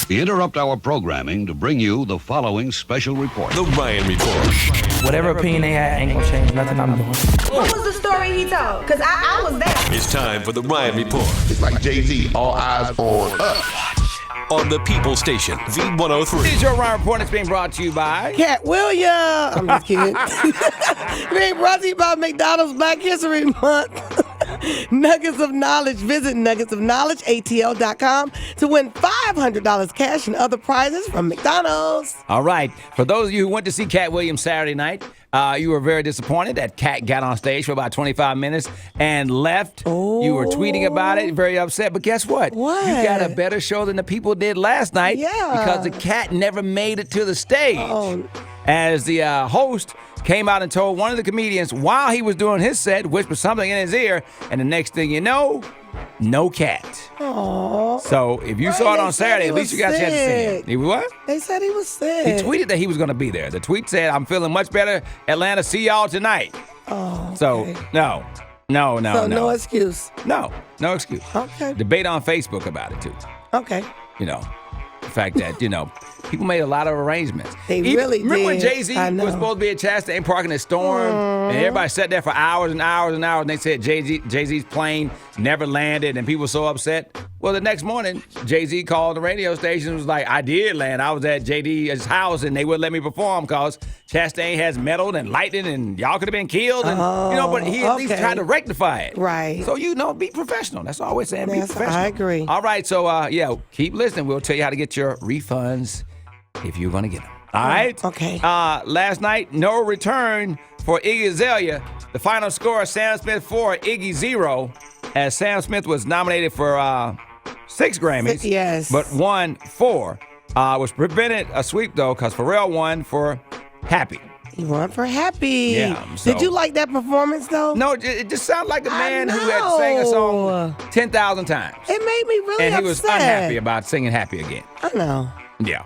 We interrupt our programming to bring you the following special report. The Ryan Report. Whatever opinion they had ain't gonna change nothing I'm doing. What was the story he told? Because I was there. It's time for the Ryan Report. It's like Jay-Z, all eyes on us. On the People Station, V103. This is your Ryan Report. It's being brought to you by Cat Williams. I'm just kidding. Being brought to you by McDonald's Black History Month. Nuggets of Knowledge. Visit nuggetsofknowledgeatl.com to win $500 cash and other prizes from McDonald's. All right. For those of you who went to see Cat Williams Saturday night, you were very disappointed that Cat got on stage for about 25 minutes and left. Oh. You were tweeting about it, very upset. But guess what? What? You got a better show than the people did last night. Yeah. Because the Cat never made it to the stage. Oh. As the host came out and told one of the comedians while he was doing his set, whispered something in his ear, and the next thing you know, no Cat. Aww. So if you saw it on Saturday, at least you got a chance to see him. sick. He what? They said he was sick. He tweeted that he was going to be there. The tweet said, "I'm feeling much better. Atlanta, see y'all tonight." Oh, okay. So no. So no excuse. No excuse. Okay. Debate on Facebook about it too. Okay. You know, the fact that people made a lot of arrangements. They really Remember when did. Jay-Z I know. was supposed to be at Chastain parking at Storm, and everybody sat there for hours and hours and hours, and they said Jay-Z's plane never landed, and people were so upset. Well, the next morning, Jay-Z called the radio station and was like, "I did land. I was at JD's house, and they wouldn't let me perform because Chastain has metal and lightning, and y'all could have been killed." And but he at least okay. tried to rectify it. Right. So be professional. That's all we're saying. Be Yes, professional. I agree. All right. So keep listening. We'll tell you how to get your refunds if you're going to get them. All right? Okay. Last night, no return for Iggy Azalea. The final score, Sam Smith 4, Iggy 0, as Sam Smith was nominated for 6 Grammys. Yes. But won 4. Was prevented a sweep, though, because Pharrell won for Happy. He won for Happy. Yeah, so- Did you like that performance, though? No, it just sounded like a man who had know. sang a song 10,000 times. It made me really And upset. he was unhappy about singing Happy again. I know. Yeah.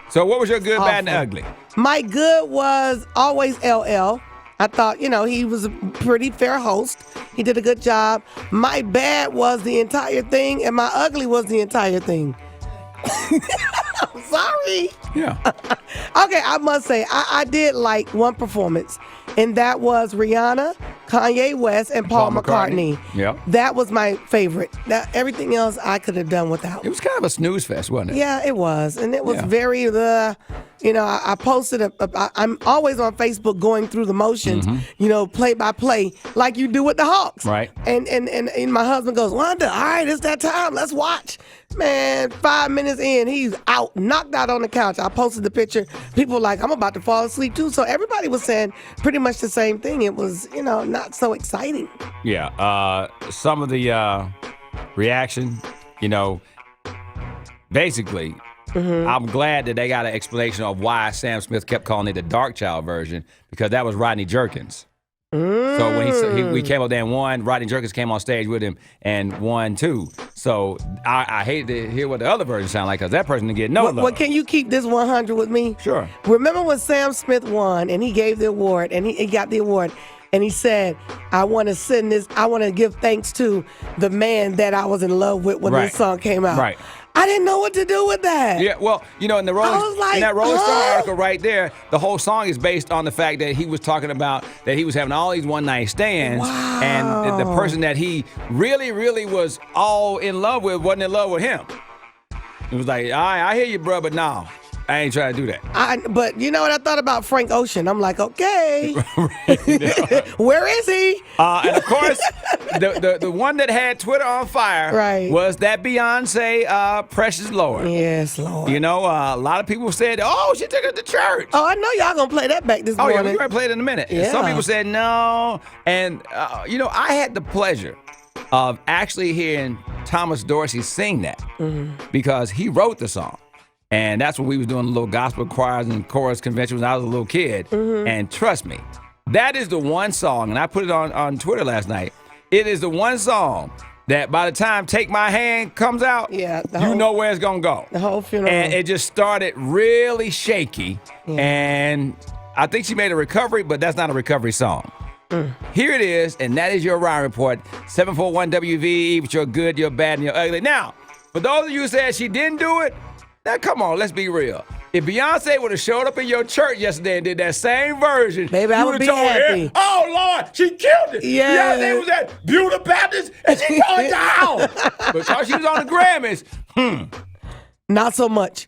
So what was your good, bad, and Awful. ugly? My good was always LL. I thought, he was a pretty fair host. He did a good job. My bad was the entire thing, and my ugly was the entire thing. I'm sorry. Yeah. Okay, I must say, I did like one performance, and that was Rihanna, Kanye West, and Paul McCartney. Yep. That was my favorite. Now, everything else I could have done without. It was kind of a snooze fest, wasn't it? Yeah, it was. And it was Yeah. very, I posted, I'm always on Facebook going through the motions, play by play, like you do with the Hawks. Right. And my husband goes, "Wanda, all right, it's that time. Let's watch." Man, 5 minutes in, he's out, knocked out on the couch. I posted the picture. People were like, "I'm about to fall asleep too." So everybody was saying pretty much the same thing. It was, not so exciting. Yeah. Some of the reaction, basically, I'm glad that they got an explanation of why Sam Smith kept calling it the Dark Child version, because that was Rodney Jerkins. So when we came up there and won, Rodney Jerkins came on stage with him and won too. So I hated to hear what the other version sounded like, because that person didn't get no love. Well, can you keep this 100 with me? Sure. Remember when Sam Smith won and he gave the award and he got the award and he said, I want to give thanks to the man that I was in love with when this song came out. Right. I didn't know what to do with that. Yeah, well, in the I was like, in that Rolling Stone huh? article right there, the whole song is based on the fact that he was talking about that he was having all these one-night stands, Wow. and the person that he really, really was all in love with wasn't in love with him. It was like, all right, I hear you, bro, but no, I ain't trying to do that. But you know what I thought about Frank Ocean? I'm like, okay, where is he? And of course, the one that had Twitter on fire was that Beyonce, Precious Lord. Yes, Lord. A lot of people said, "Oh, she took it to church." Oh, I know y'all gonna play that back this Oh, morning. yeah, we're going to play it in a minute. Yeah. Some people said no. And, I had the pleasure of actually hearing Thomas Dorsey sing that because he wrote the song. And that's when we was doing little gospel choirs and chorus conventions when I was a little kid. And trust me, that is the one song, and I put it on Twitter last night. It is the one song that by the time Take My Hand comes out, you know where it's going to go. The whole funeral. And it just started really shaky. Yeah. And I think she made a recovery, but that's not a recovery song. Here it is, and that is your Ryan Report. 741 WVE with your good, your bad, and your ugly. Now, For those of you who said she didn't do it, now come on, let's be real. If Beyonce would have showed up in your church yesterday and did that same version, Baby, I you would would be have told her, happy. oh, Lord, she killed it. Yeah. Beyonce was at Beulah Baptist and she tore it down. Because she was on the Grammys. Not so much.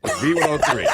V103.